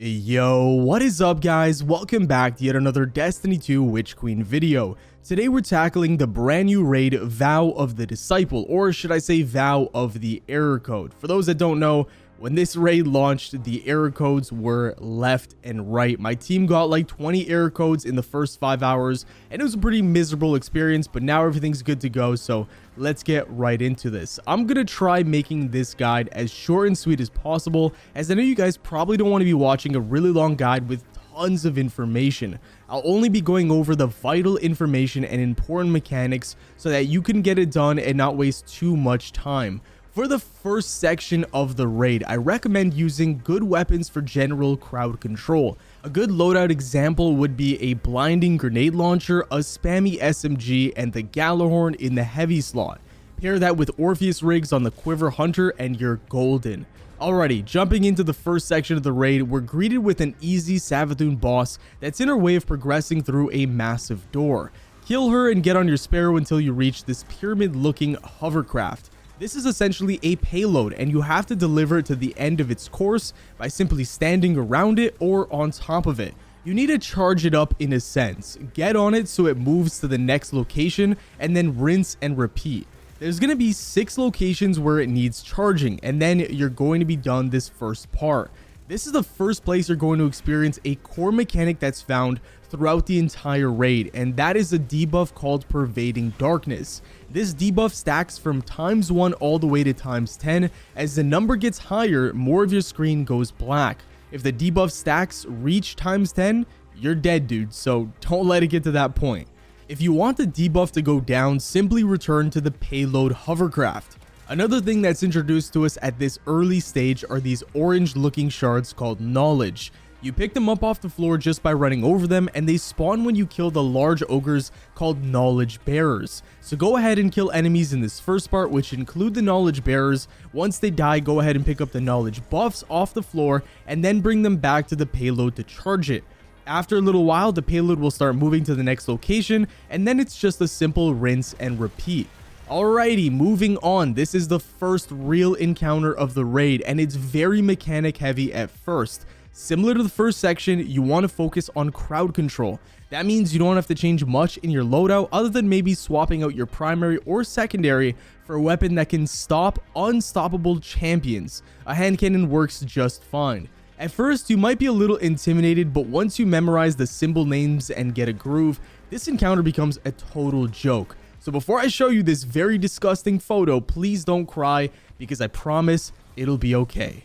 Yo, what is up guys? Welcome back to yet another Destiny 2 Witch Queen video. Today we're tackling the brand new raid Vow of the Disciple, or should I say Vow of the Error Code. For those that don't know, when this raid launched, the error codes were left and right. My team got like 20 error codes in the first 5 hours, and it was a pretty miserable experience, but now everything's good to go, so let's get right into this. I'm gonna try making this guide as short and sweet as possible, as I know you guys probably don't want to be watching a really long guide with tons of information. I'll only be going over the vital information and important mechanics so that you can get it done and not waste too much time. For the first section of the raid, I recommend using good weapons for general crowd control. A good loadout example would be a blinding grenade launcher, a spammy SMG, and the Gjallarhorn in the heavy slot. Pair that with Orpheus rigs on the Quiver Hunter and you're golden. Alrighty, jumping into the first section of the raid, we're greeted with an easy Savathun boss that's in our way of progressing through a massive door. Kill her and get on your Sparrow until you reach this pyramid-looking hovercraft. This is essentially a payload, and you have to deliver it to the end of its course by simply standing around it or on top of it. You need to charge it up in a sense. Get on it so it moves to the next location, and then rinse and repeat. There's going to be 6 locations where it needs charging, and then you're going to be done this first part. This is the first place you're going to experience a core mechanic that's found throughout the entire raid, and that is a debuff called Pervading Darkness. This debuff stacks from ×1 all the way to ×10. As the number gets higher, more of your screen goes black. If the debuff stacks reach ×10, you're dead, dude, so don't let it get to that point. If you want the debuff to go down, simply return to the payload hovercraft. Another thing that's introduced to us at this early stage are these orange looking shards called Knowledge. You pick them up off the floor just by running over them, and they spawn when you kill the large ogres called Knowledge Bearers. So go ahead and kill enemies in this first part, which include the Knowledge Bearers. Once they die, go ahead and pick up the Knowledge Buffs off the floor, and then bring them back to the payload to charge it. After a little while, the payload will start moving to the next location, and then it's just a simple rinse and repeat. Alrighty, moving on. This is the first real encounter of the raid, and it's very mechanic heavy at first. Similar to the first section, you want to focus on crowd control. That means you don't have to change much in your loadout other than maybe swapping out your primary or secondary for a weapon that can stop unstoppable champions. A hand cannon works just fine. At first, you might be a little intimidated, but once you memorize the symbol names and get a groove, this encounter becomes a total joke. So before I show you this very disgusting photo, please don't cry, because I promise it'll be okay.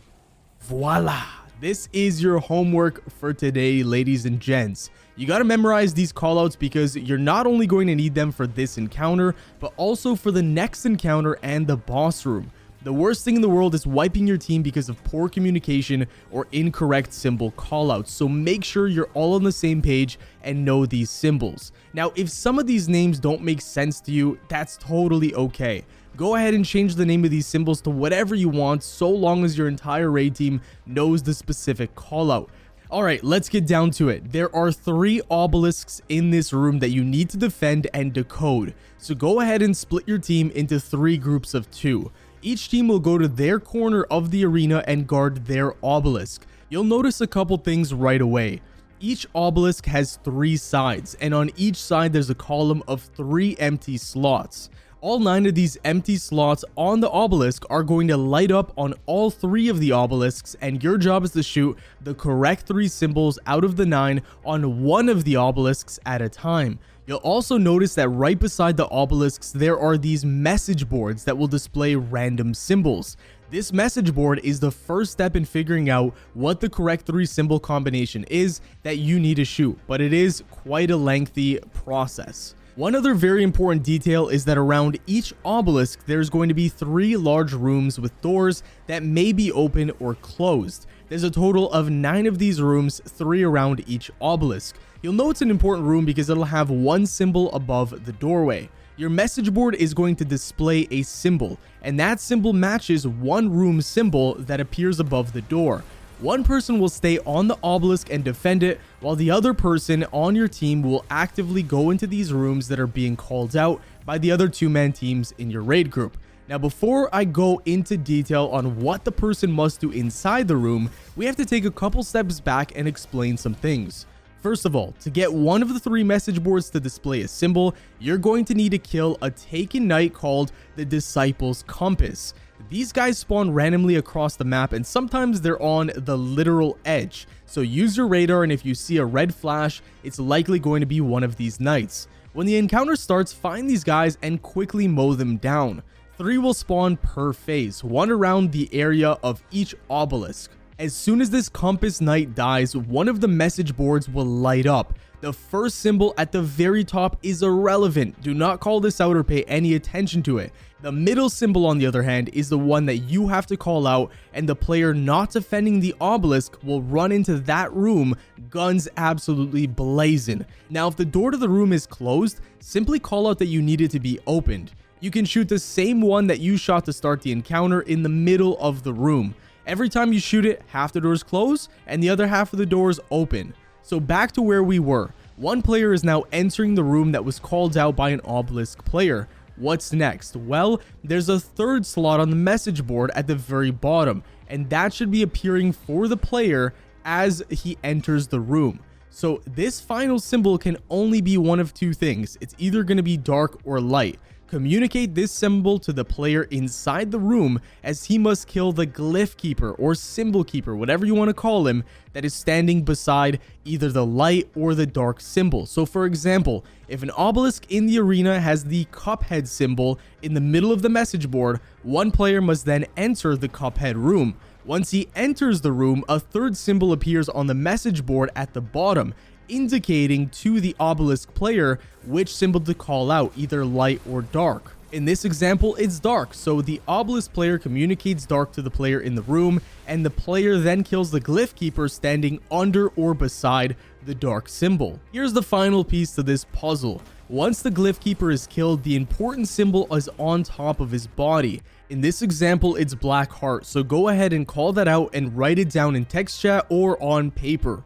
Voila! This is your homework for today, ladies and gents. You gotta memorize these callouts because you're not only going to need them for this encounter, but also for the next encounter and the boss room. The worst thing in the world is wiping your team because of poor communication or incorrect symbol callouts, so make sure you're all on the same page and know these symbols. Now, if some of these names don't make sense to you, that's totally okay. Go ahead and change the name of these symbols to whatever you want, so long as your entire raid team knows the specific callout. Alright, let's get down to it. There are 3 obelisks in this room that you need to defend and decode. So go ahead and split your team into 3 groups of 2. Each team will go to their corner of the arena and guard their obelisk. You'll notice a couple things right away. Each obelisk has 3 sides, and on each side there's a column of 3 empty slots. All 9 of these empty slots on the obelisk are going to light up on all 3 of the obelisks, and your job is to shoot the correct 3 symbols out of the 9 on one of the obelisks at a time. You'll also notice that right beside the obelisks there are these message boards that will display random symbols. This message board is the first step in figuring out what the correct 3 symbol combination is that you need to shoot, but it is quite a lengthy process. One other very important detail is that around each obelisk there's going to be 3 large rooms with doors that may be open or closed. There's a total of 9 of these rooms, 3 around each obelisk. You'll know it's an important room because it'll have 1 symbol above the doorway. Your message board is going to display a symbol, and that symbol matches 1 room symbol that appears above the door. One person will stay on the obelisk and defend it, while the other person on your team will actively go into these rooms that are being called out by the other 2-man teams in your raid group. Now, before I go into detail on what the person must do inside the room, we have to take a couple steps back and explain some things. First of all, to get one of the 3 message boards to display a symbol, you're going to need to kill a taken knight called the Disciple's Compass. These guys spawn randomly across the map, and sometimes they're on the literal edge. So use your radar, and if you see a red flash, it's likely going to be one of these knights. When the encounter starts, find these guys and quickly mow them down. 3 will spawn per phase, 1 around the area of each obelisk. As soon as this compass knight dies, one of the message boards will light up. The first symbol at the very top is irrelevant. Do not call this out or pay any attention to it. The middle symbol, on the other hand, is the one that you have to call out, and the player not defending the obelisk will run into that room, guns absolutely blazing. Now, if the door to the room is closed, simply call out that you need it to be opened. You can shoot the same one that you shot to start the encounter in the middle of the room. Every time you shoot it, half the doors close and the other half of the doors open. So back to where we were. One player is now entering the room that was called out by an obelisk player. What's next? Well, there's a 3rd slot on the message board at the very bottom, and that should be appearing for the player as he enters the room. So this final symbol can only be one of 2 things. It's either going to be dark or light. Communicate this symbol to the player inside the room, as he must kill the glyph keeper or symbol keeper, whatever you want to call him, that is standing beside either the light or the dark symbol. So for example, if an obelisk in the arena has the cuphead symbol in the middle of the message board, one player must then enter the cuphead room. Once he enters the room, a 3rd symbol appears on the message board at the bottom, indicating to the obelisk player which symbol to call out, either light or dark. In this example, it's dark, so the obelisk player communicates dark to the player in the room, and the player then kills the glyph keeper standing under or beside the dark symbol. Here's the final piece to this puzzle. Once the glyph keeper is killed, the important symbol is on top of his body. In this example, it's black heart, so go ahead and call that out and write it down in text chat or on paper.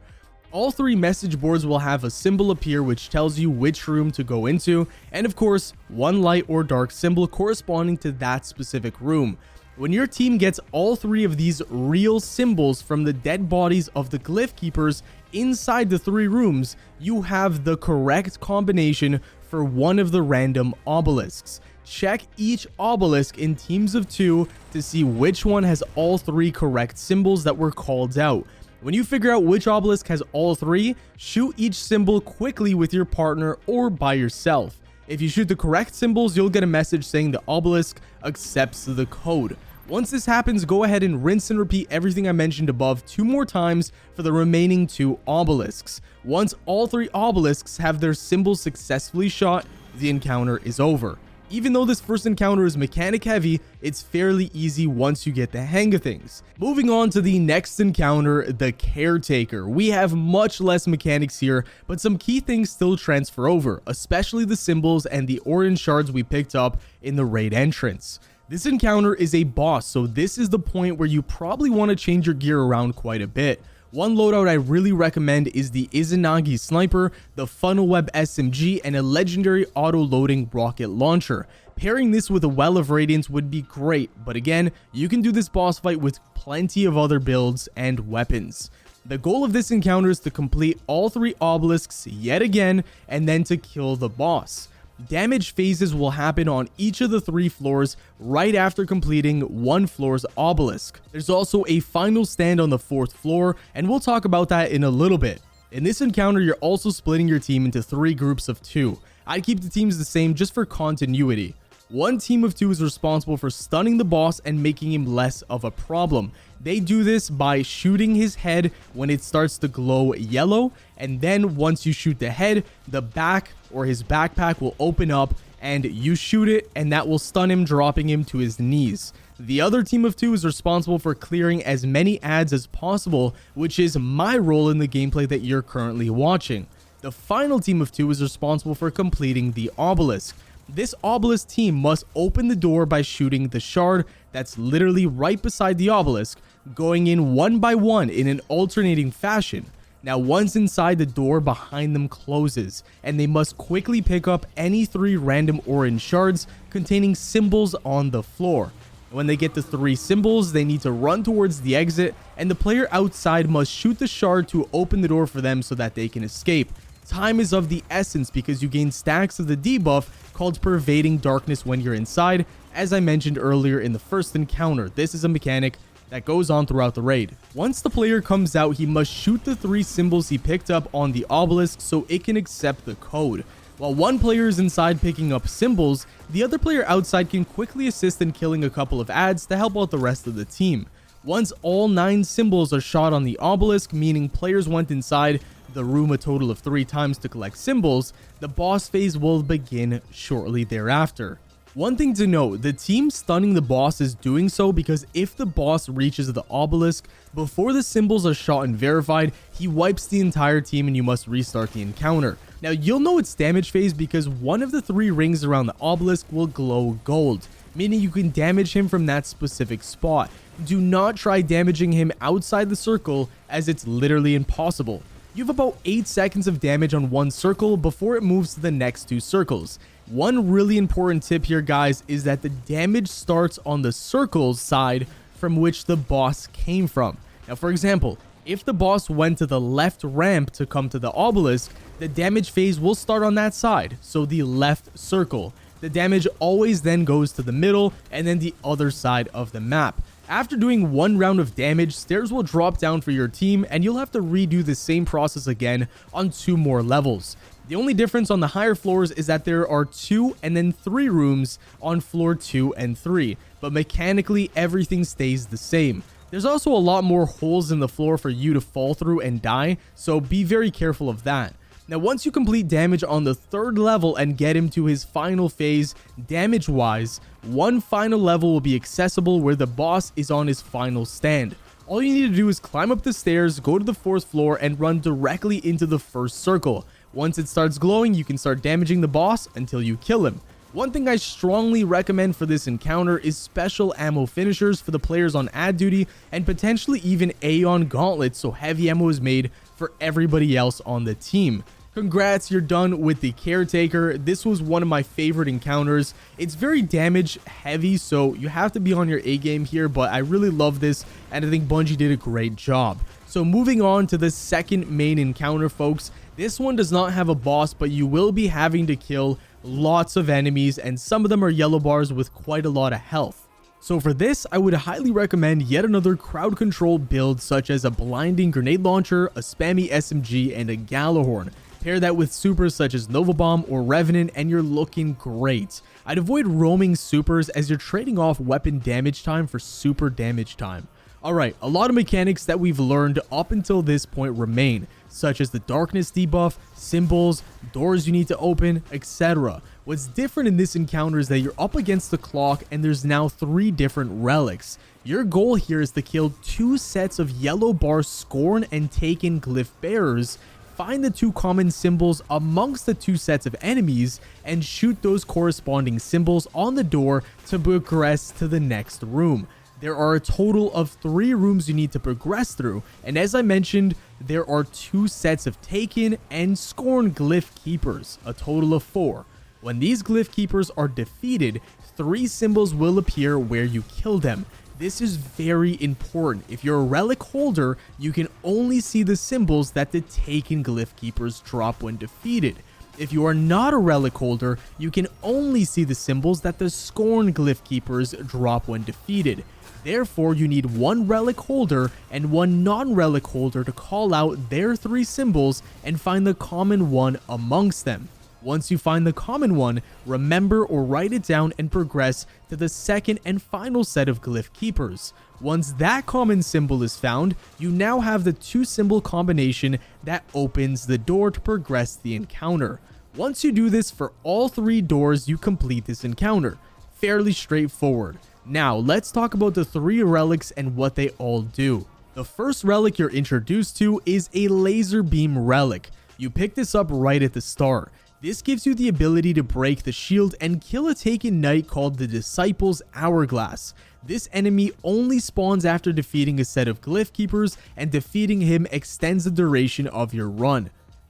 All 3 message boards will have a symbol appear which tells you which room to go into, and of course, one light or dark symbol corresponding to that specific room. When your team gets all 3 of these real symbols from the dead bodies of the glyph keepers inside the 3 rooms, you have the correct combination for one of the random obelisks. Check each obelisk in teams of 2 to see which one has all 3 correct symbols that were called out. When you figure out which obelisk has all 3, shoot each symbol quickly with your partner or by yourself. If you shoot the correct symbols, you'll get a message saying the obelisk accepts the code. Once this happens, go ahead and rinse and repeat everything I mentioned above 2 more times for the remaining 2 obelisks. Once all 3 obelisks have their symbols successfully shot, the encounter is over. Even though this first encounter is mechanic heavy, it's fairly easy once you get the hang of things. Moving on to the next encounter, the Caretaker. We have much less mechanics here, but some key things still transfer over, especially the symbols and the orange shards we picked up in the raid entrance. This encounter is a boss, so this is the point where you probably want to change your gear around quite a bit. One loadout I really recommend is the Izanagi Sniper, the Funnel Web SMG, and a legendary auto-loading rocket launcher. Pairing this with a Well of Radiance would be great, but again, you can do this boss fight with plenty of other builds and weapons. The goal of this encounter is to complete all 3 obelisks yet again, and then to kill the boss. Damage phases will happen on each of the 3 floors right after completing one floor's obelisk. There's also a final stand on the 4th floor, and we'll talk about that in a little bit. In this encounter, you're also splitting your team into 3 groups of 2. I'd keep the teams the same just for continuity. One team of 2 is responsible for stunning the boss and making him less of a problem. They do this by shooting his head when it starts to glow yellow, and then once you shoot the head, the back or his backpack will open up and you shoot it, and that will stun him, dropping him to his knees. The other team of 2 is responsible for clearing as many ads as possible, which is my role in the gameplay that you're currently watching. The final team of 2 is responsible for completing the obelisk. This obelisk team must open the door by shooting the shard that's literally right beside the obelisk, going in one by one in an alternating fashion. Now once inside, the door behind them closes, and they must quickly pick up any 3 random orange shards containing symbols on the floor. When they get the 3 symbols, they need to run towards the exit, and the player outside must shoot the shard to open the door for them so that they can escape. Time is of the essence because you gain stacks of the debuff called Pervading Darkness when you're inside, as I mentioned earlier in the first encounter. This is a mechanic that goes on throughout the raid. Once the player comes out, he must shoot the 3 symbols he picked up on the obelisk so it can accept the code. While one player is inside picking up symbols, the other player outside can quickly assist in killing a couple of ads to help out the rest of the team. Once all 9 symbols are shot on the obelisk, meaning players went inside the room a total of 3 times to collect symbols, the boss phase will begin shortly thereafter. One thing to note, the team stunning the boss is doing so because if the boss reaches the obelisk before the symbols are shot and verified, he wipes the entire team and you must restart the encounter. Now you'll know its damage phase because one of the 3 rings around the obelisk will glow gold, meaning you can damage him from that specific spot. Do not try damaging him outside the circle as it's literally impossible. You have about 8 seconds of damage on one circle before it moves to the next 2 circles. One really important tip here, guys, is that the damage starts on the circle's side from which the boss came from. Now, for example, if the boss went to the left ramp to come to the obelisk, the damage phase will start on that side, so the left circle. The damage always then goes to the middle and then the other side of the map. After doing 1 round of damage, stairs will drop down for your team and you'll have to redo the same process again on 2 more levels. The only difference on the higher floors is that there are 2 and then 3 rooms on floor 2 and 3, but mechanically everything stays the same. There's also a lot more holes in the floor for you to fall through and die, so be very careful of that. Now once you complete damage on the 3rd level and get him to his final phase, damage wise, one final level will be accessible where the boss is on his final stand. All you need to do is climb up the stairs, go to the 4th floor and run directly into the 1st circle. Once it starts glowing, you can start damaging the boss until you kill him. One thing I strongly recommend for this encounter is special ammo finishers for the players on ad duty and potentially even Aeon gauntlets so heavy ammo is made for everybody else on the team. Congrats, you're done with the Caretaker. This was one of my favorite encounters. It's very damage heavy, so you have to be on your A game here, but I really love this and I think Bungie did a great job. So moving on to the second main encounter, folks. This one does not have a boss, but you will be having to kill lots of enemies and some of them are yellow bars with quite a lot of health. So for this, I would highly recommend yet another crowd control build such as a blinding grenade launcher, a spammy SMG, and a Gjallarhorn. Pair that with supers such as Nova Bomb or Revenant and you're looking great. I'd avoid roaming supers as you're trading off weapon damage time for super damage time. Alright, a lot of mechanics that we've learned up until this point remain, such as the darkness debuff, symbols, doors you need to open, etc. What's different in this encounter is that you're up against the clock and there's now 3 different relics. Your goal here is to kill 2 sets of yellow bar Scorn and Taken glyph bearers, find the 2 common symbols amongst the 2 sets of enemies, and shoot those corresponding symbols on the door to progress to the next room. There are a total of 3 rooms you need to progress through, and as I mentioned, there are 2 sets of Taken and Scorn glyph keepers, a total of 4. When these glyph keepers are defeated, 3 symbols will appear where you kill them. This is very important. If you're a relic holder, you can only see the symbols that the Taken glyph keepers drop when defeated. If you are not a relic holder, you can only see the symbols that the Scorn glyph keepers drop when defeated. Therefore, you need 1 relic holder and 1 non-relic holder to call out their 3 symbols and find the common one amongst them. Once you find the common one, remember or write it down and progress to the second and final set of glyph keepers. Once that common symbol is found, you now have the 2 symbol combination that opens the door to progress the encounter. Once you do this for all 3 doors, you complete this encounter. Fairly straightforward. Now, let's talk about the 3 relics and what they all do. The first relic you're introduced to is a laser beam relic. You pick this up right at the start. This gives you the ability to break the shield and kill a Taken knight called the Disciple's Hourglass. This enemy only spawns after defeating a set of glyph keepers, and defeating him extends the duration of your run.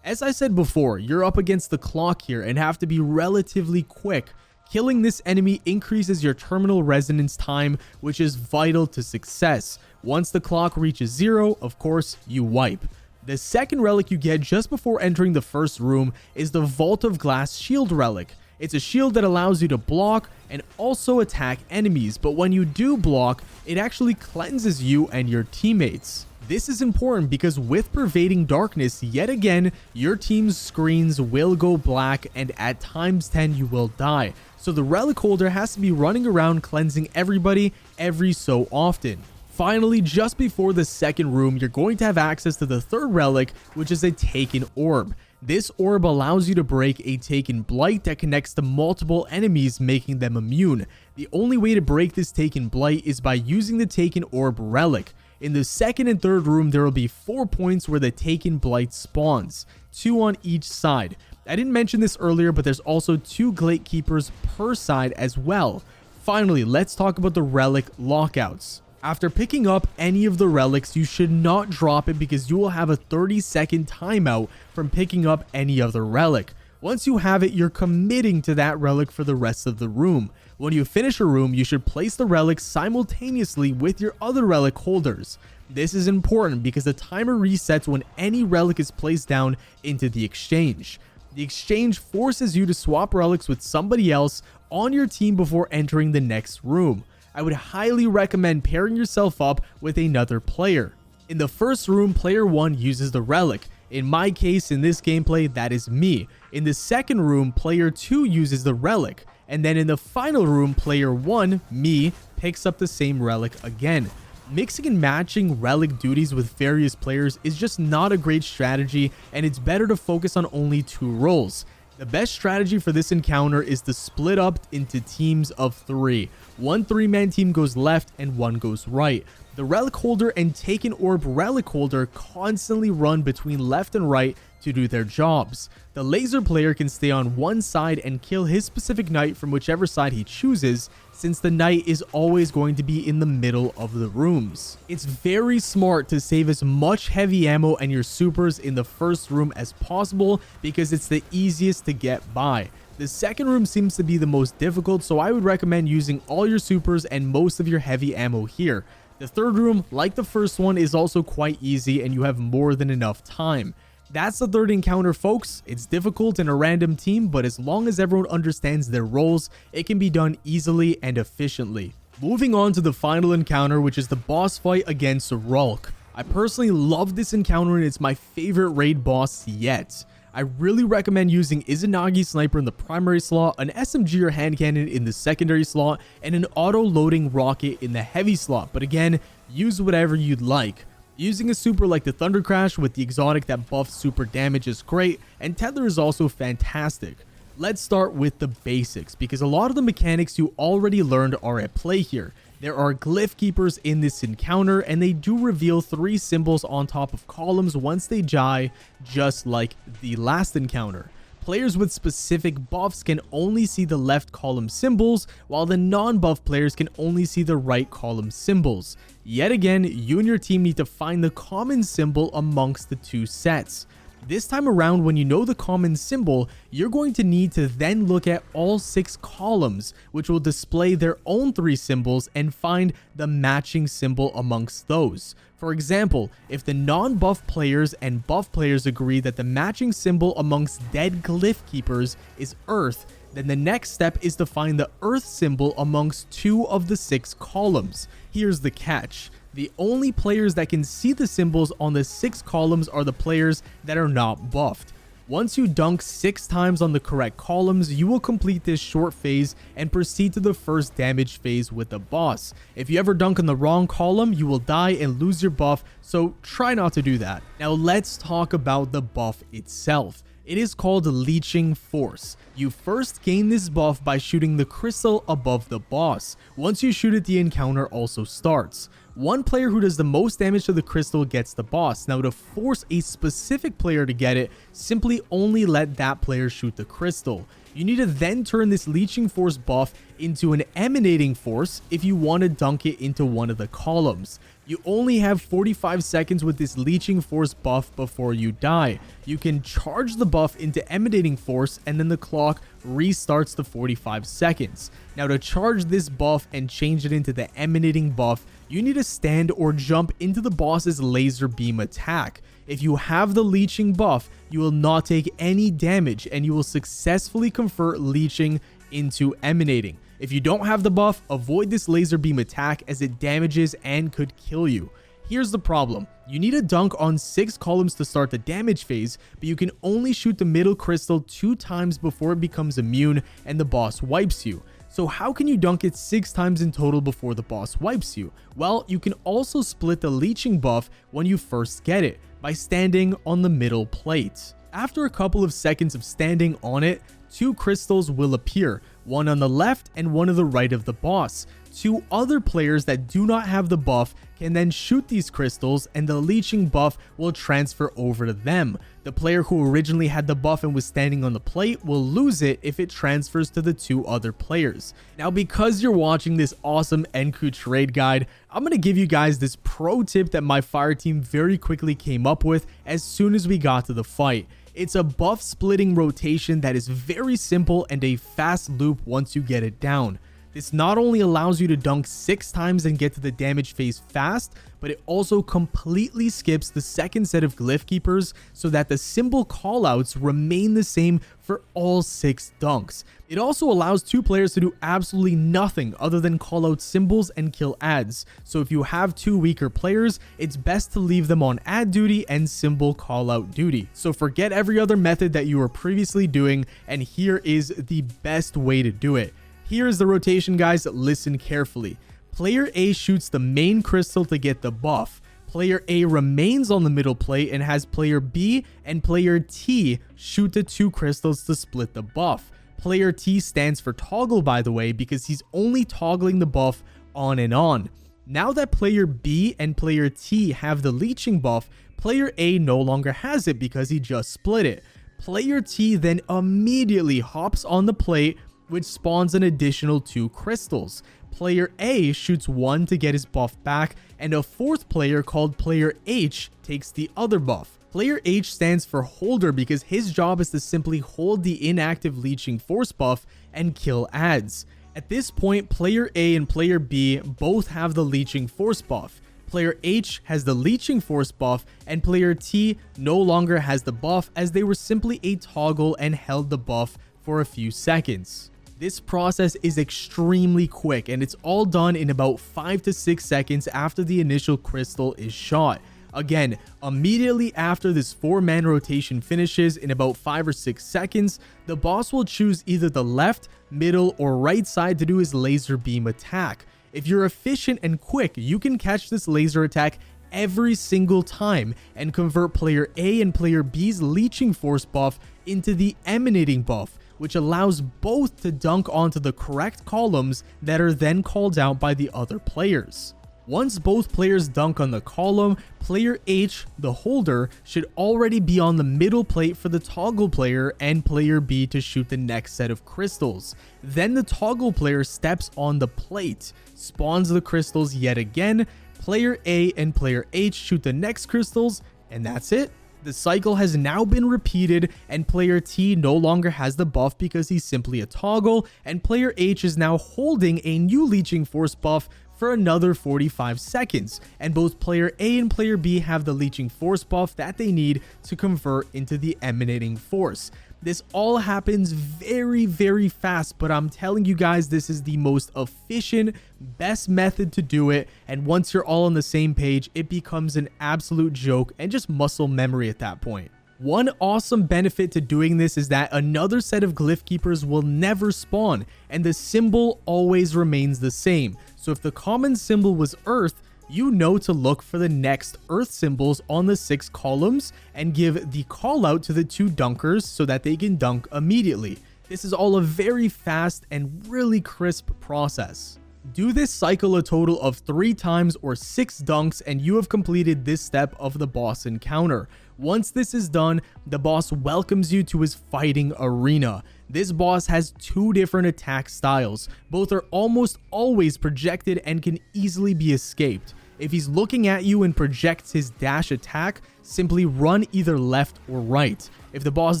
As I said before, you're up against the clock here and have to be relatively quick. Killing this enemy increases your terminal resonance time, which is vital to success. Once the clock reaches 0, of course, you wipe. The second relic you get just before entering the first room is the Vault of Glass Shield relic. It's a shield that allows you to block and also attack enemies, but when you do block, it actually cleanses you and your teammates. This is important because with Pervading Darkness, yet again, your team's screens will go black and at times 10 you will die. So the relic holder has to be running around cleansing everybody every so often. Finally, just before the second room, you're going to have access to the third relic, which is a Taken Orb. This orb allows you to break a Taken Blight that connects to multiple enemies, making them immune. The only way to break this Taken Blight is by using the Taken Orb relic. In the second and third room, there will be 4 points where the Taken Blight spawns, 2 on each side. I didn't mention this earlier, but there's also 2 Gatekeepers per side as well. Finally, let's talk about the relic lockouts. After picking up any of the relics, you should not drop it because you will have a 30-second timeout from picking up any other relic. Once you have it, you're committing to that relic for the rest of the room. When you finish a room, you should place the relic simultaneously with your other relic holders. This is important because the timer resets when any relic is placed down into the exchange. The exchange forces you to swap relics with somebody else on your team before entering the next room. I would highly recommend pairing yourself up with another player. In the first room, player 1 uses the relic. In my case, in this gameplay, that is me. In the second room, player 2 uses the relic. And then in the final room, player 1, me, picks up the same relic again. Mixing and matching relic duties with various players is just not a great strategy, and it's better to focus on only 2 roles. The best strategy for this encounter is to split up into teams of 3. One 3-man team goes left and one goes right. The relic holder and Taken Orb relic holder constantly run between left and right to do their jobs. The laser player can stay on one side and kill his specific knight from whichever side he chooses, since the knight is always going to be in the middle of the rooms. It's very smart to save as much heavy ammo and your supers in the first room as possible because it's the easiest to get by. The second room seems to be the most difficult, so I would recommend using all your supers and most of your heavy ammo here. The third room, like the first one, is also quite easy and you have more than enough time. That's the third encounter, folks. It's difficult in a random team, but as long as everyone understands their roles, it can be done easily and efficiently. Moving on to the final encounter, which is the boss fight against Rhulk. I personally love this encounter and it's my favorite raid boss yet. I really recommend using Izanagi Sniper in the primary slot, an SMG or hand cannon in the secondary slot, and an auto-loading rocket in the heavy slot, but again, use whatever you'd like. Using a super like the Thunder Crash with the exotic that buffs super damage is great, and Tether is also fantastic. Let's start with the basics, because a lot of the mechanics you already learned are at play here. There are glyph keepers in this encounter, and they do reveal 3 symbols on top of columns once they die, just like the last encounter. Players with specific buffs can only see the left column symbols, while the non-buff players can only see the right column symbols. Yet again, you and your team need to find the common symbol amongst the 2 sets. This time around, when you know the common symbol, you're going to need to then look at all 6 columns, which will display their own 3 symbols, and find the matching symbol amongst those. For example, if the non-buff players and buff players agree that the matching symbol amongst dead glyph keepers is Earth, then the next step is to find the Earth symbol amongst 2 of the 6 columns. Here's the catch. The only players that can see the symbols on the 6 columns are the players that are not buffed. Once you dunk 6 times on the correct columns, you will complete this short phase and proceed to the first damage phase with the boss. If you ever dunk on the wrong column, you will die and lose your buff, so try not to do that. Now let's talk about the buff itself. It is called Leeching Force. You first gain this buff by shooting the crystal above the boss. Once you shoot it, the encounter also starts. One player who does the most damage to the crystal gets the boss. Now, to force a specific player to get it, simply only let that player shoot the crystal. You need to then turn this leeching force buff into an emanating force if you want to dunk it into one of the columns. You only have 45 seconds with this leeching force buff before you die. You can charge the buff into emanating force and then the clock restarts to 45 seconds. Now, to charge this buff and change it into the emanating buff, you need to stand or jump into the boss's laser beam attack. If you have the leeching buff, you will not take any damage and you will successfully convert leeching into emanating. If you don't have the buff, avoid this laser beam attack as it damages and could kill you. Here's the problem. You need a dunk on 6 columns to start the damage phase, but you can only shoot the middle crystal 2 times before it becomes immune and the boss wipes you. So how can you dunk it 6 times in total before the boss wipes you? Well, you can also split the leeching buff when you first get it by standing on the middle plate. After a couple of seconds of standing on it, 2 crystals will appear, one on the left and one on the right of the boss. 2 other players that do not have the buff can then shoot these crystals and the leeching buff will transfer over to them. The player who originally had the buff and was standing on the plate will lose it if it transfers to the 2 other players. Now, because you're watching this awesome nKuch raid guide, I'm going to give you guys this pro tip that my fire team very quickly came up with as soon as we got to the fight. It's a buff splitting rotation that is very simple and a fast loop once you get it down. This not only allows you to dunk 6 times and get to the damage phase fast, but it also completely skips the second set of glyph keepers so that the symbol callouts remain the same for all 6 dunks. It also allows 2 players to do absolutely nothing other than call out symbols and kill ads. So if you have 2 weaker players, it's best to leave them on ad duty and symbol callout duty. So forget every other method that you were previously doing, and here is the best way to do it. Here is the rotation, guys. Listen carefully. Player A shoots the main crystal to get the buff. Player A remains on the middle plate and has player B and player T shoot the 2 crystals to split the buff. Player T stands for toggle, by the way, because he's only toggling the buff on and on. Now that player B and player T have the leeching buff, player A no longer has it because he just split it. Player T then immediately hops on the plate, which spawns an additional 2 crystals. Player A shoots 1 to get his buff back, and a 4th player called player H takes the other buff. Player H stands for holder because his job is to simply hold the inactive leeching force buff and kill ads. At this point, player A and player B both have the leeching force buff. Player H has the leeching force buff and player T no longer has the buff, as they were simply a toggle and held the buff for a few seconds. This process is extremely quick and it's all done in about 5 to 6 seconds after the initial crystal is shot. Again, immediately after this 4-man rotation finishes in about 5 or 6 seconds, the boss will choose either the left, middle, or right side to do his laser beam attack. If you're efficient and quick, you can catch this laser attack every single time and convert player A and player B's leeching force buff into the emanating buff, which allows both to dunk onto the correct columns that are then called out by the other players. Once both players dunk on the column, player H, the holder, should already be on the middle plate for the toggle player and player B to shoot the next set of crystals. Then the toggle player steps on the plate, spawns the crystals yet again, player A and player H shoot the next crystals, and that's it. The cycle has now been repeated and player T no longer has the buff because he's simply a toggle, and player H is now holding a new leeching force buff for another 45 seconds, and both player A and player B have the leeching force buff that they need to convert into the emanating force. This all happens very, very fast, but I'm telling you guys, this is the most efficient, best method to do it, and once you're all on the same page, it becomes an absolute joke and just muscle memory at that point. One awesome benefit to doing this is that another set of glyph keepers will never spawn, and the symbol always remains the same. So if the common symbol was Earth, you know to look for the next Earth symbols on the 6 columns and give the call out to the 2 dunkers so that they can dunk immediately. This is all a very fast and really crisp process. Do this cycle a total of 3 times or 6 dunks, and you have completed this step of the boss encounter. Once this is done, the boss welcomes you to his fighting arena. This boss has 2 different attack styles. Both are almost always projected and can easily be escaped. If he's looking at you and projects his dash attack, simply run either left or right. If the boss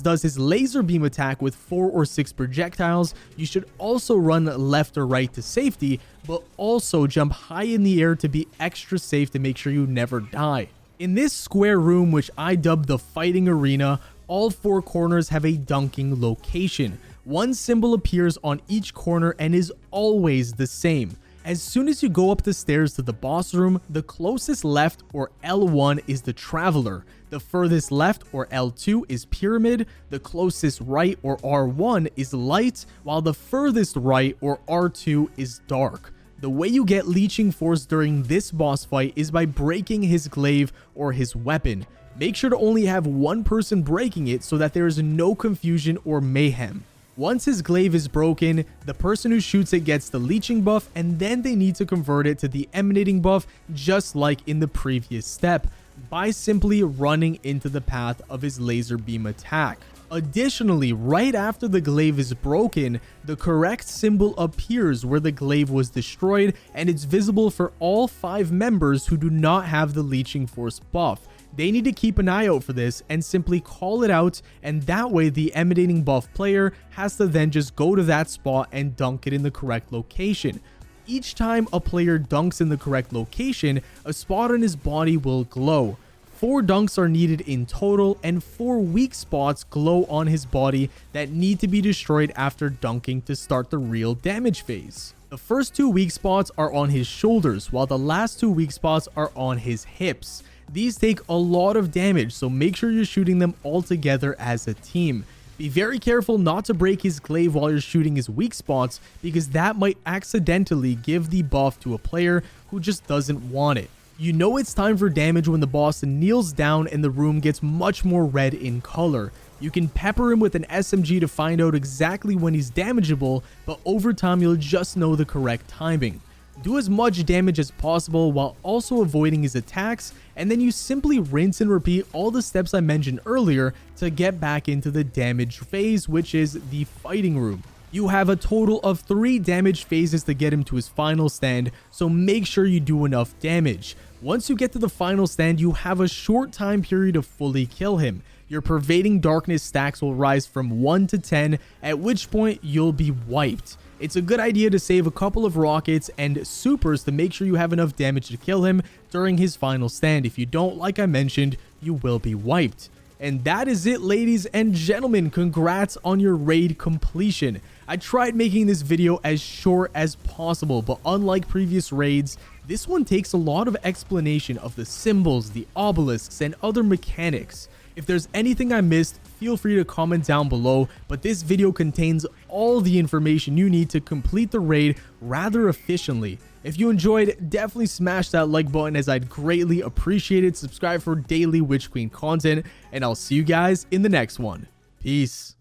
does his laser beam attack with 4 or 6 projectiles, you should also run left or right to safety, but also jump high in the air to be extra safe to make sure you never die. In this square room, which I dubbed the fighting arena, all 4 corners have a dunking location. One symbol appears on each corner and is always the same. As soon as you go up the stairs to the boss room, the closest left or L1 is the Traveler. The furthest left or L2 is Pyramid. The closest right or R1 is Light, while the furthest right or R2 is Dark. The way you get Leeching Force during this boss fight is by breaking his glaive or his weapon. Make sure to only have one person breaking it so that there is no confusion or mayhem. Once his glaive is broken, the person who shoots it gets the leeching buff, and then they need to convert it to the emanating buff, just like in the previous step, by simply running into the path of his laser beam attack. Additionally, right after the glaive is broken, the correct symbol appears where the glaive was destroyed, and it's visible for all 5 members who do not have the leeching force buff. They need to keep an eye out for this and simply call it out, and that way the emanating buff player has to then just go to that spot and dunk it in the correct location. Each time a player dunks in the correct location, a spot on his body will glow. 4 dunks are needed in total, and 4 weak spots glow on his body that need to be destroyed after dunking to start the real damage phase. The first 2 weak spots are on his shoulders, while the last 2 weak spots are on his hips. These take a lot of damage, so make sure you're shooting them all together as a team. Be very careful not to break his glaive while you're shooting his weak spots, because that might accidentally give the buff to a player who just doesn't want it. You know it's time for damage when the boss kneels down and the room gets much more red in color. You can pepper him with an SMG to find out exactly when he's damageable, but over time you'll just know the correct timing. Do as much damage as possible while also avoiding his attacks, and then you simply rinse and repeat all the steps I mentioned earlier to get back into the damage phase, which is the fighting room. You have a total of 3 damage phases to get him to his final stand, so make sure you do enough damage. Once you get to the final stand, you have a short time period to fully kill him. Your pervading darkness stacks will rise from 1 to 10, at which point you'll be wiped. It's a good idea to save a couple of rockets and supers to make sure you have enough damage to kill him during his final stand. If you don't, like I mentioned, you will be wiped. And that is it, ladies and gentlemen. Congrats on your raid completion. I tried making this video as short as possible, but unlike previous raids, this one takes a lot of explanation of the symbols, the obelisks, and other mechanics. If there's anything I missed, feel free to comment down below, but this video contains all the information you need to complete the raid rather efficiently. If you enjoyed, definitely smash that like button, as I'd greatly appreciate it. Subscribe for daily Witch Queen content, and I'll see you guys in the next one. Peace.